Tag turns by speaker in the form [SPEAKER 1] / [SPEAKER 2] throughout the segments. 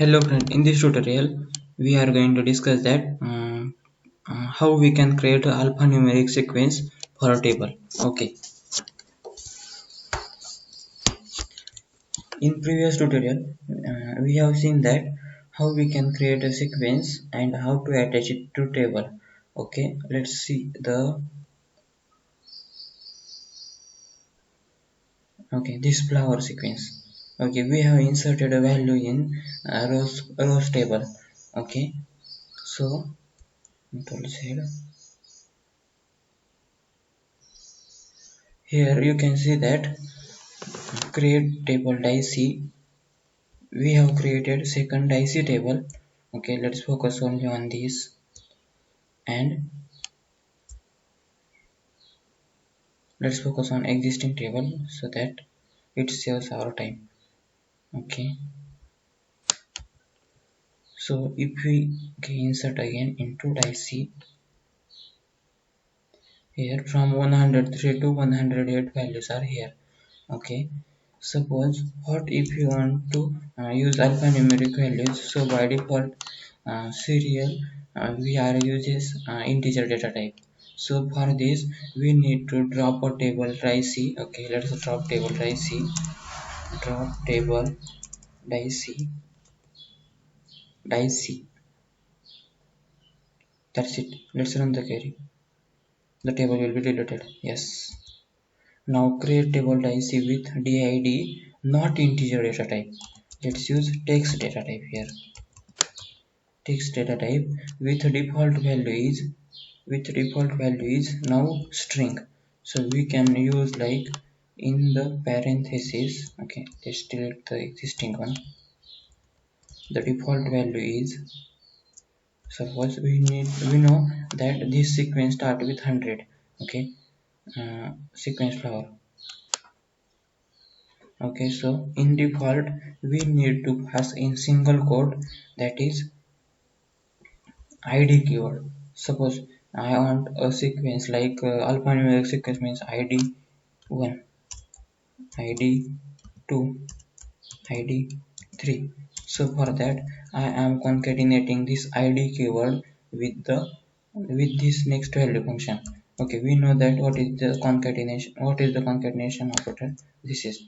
[SPEAKER 1] Hello friend, in this tutorial we are going to discuss that how we can create an alphanumeric sequence for a table. Okay, in previous tutorial we have seen that how we can create a sequence and how to attach it to table. Okay, let's see this flower sequence. Okay, we have inserted a value in rows table. Okay, so control Z. Here you can see that create table dic. We have created second dic table. Okay, let's focus only on this, and let's focus on existing table so that it saves our time. Okay, so if we insert again into dic, here from 103 to 108 values are here. Okay, suppose what if you want to use alphanumeric values, so by default serial we are uses integer data type. So for this we need to drop a table dic. Okay, let's drop table dic, drop table dic. That's it. Let's run the query. The table will be deleted. Yes, now create table dic with did not integer data type. Let's use text data type here. Text data type with default value is now string. So we can use like in the parenthesis. Okay, let's delete the existing one. The default value is, suppose we know that this sequence start with 100. Okay, sequence flower. Okay, so in default we need to pass in single quote, that is id keyword. Suppose I want a sequence like alphanumeric sequence means id 1, id 2, id 3. So for that I am concatenating this id keyword with this next value function. Okay, we know that what is the concatenation operator. This is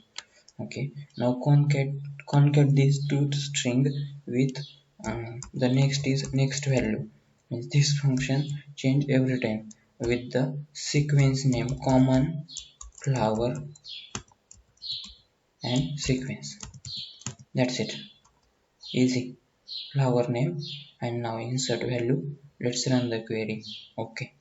[SPEAKER 1] okay. Now concat these two string with the next is next value, means this function change every time with the sequence name common flower and sequence. That's it, easy. Flower name and now insert value. Let's run the query. Okay,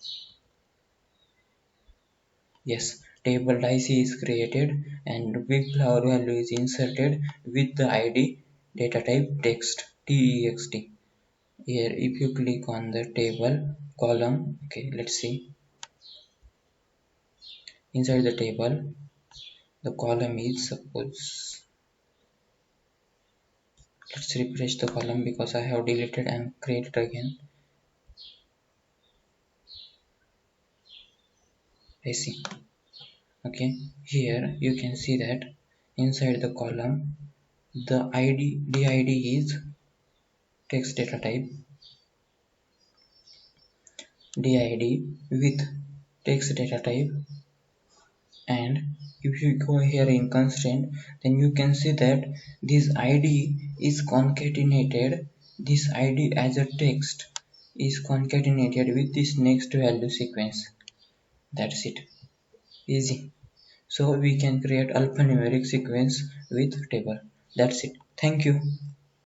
[SPEAKER 1] yes, table dic is created and big flower value is inserted with the id data type text. Here if you click on the table column, okay, let's see inside the table the column is, suppose let's refresh the column because I have deleted and created again. I see. Okay, here you can see that inside the column the did is text data type, did with text data type, and if you go here in constraint then you can see that this id is concatenated, this id as a text is concatenated with this next value sequence. That's it, easy. So we can create alphanumeric sequence with table. That's it. Thank you.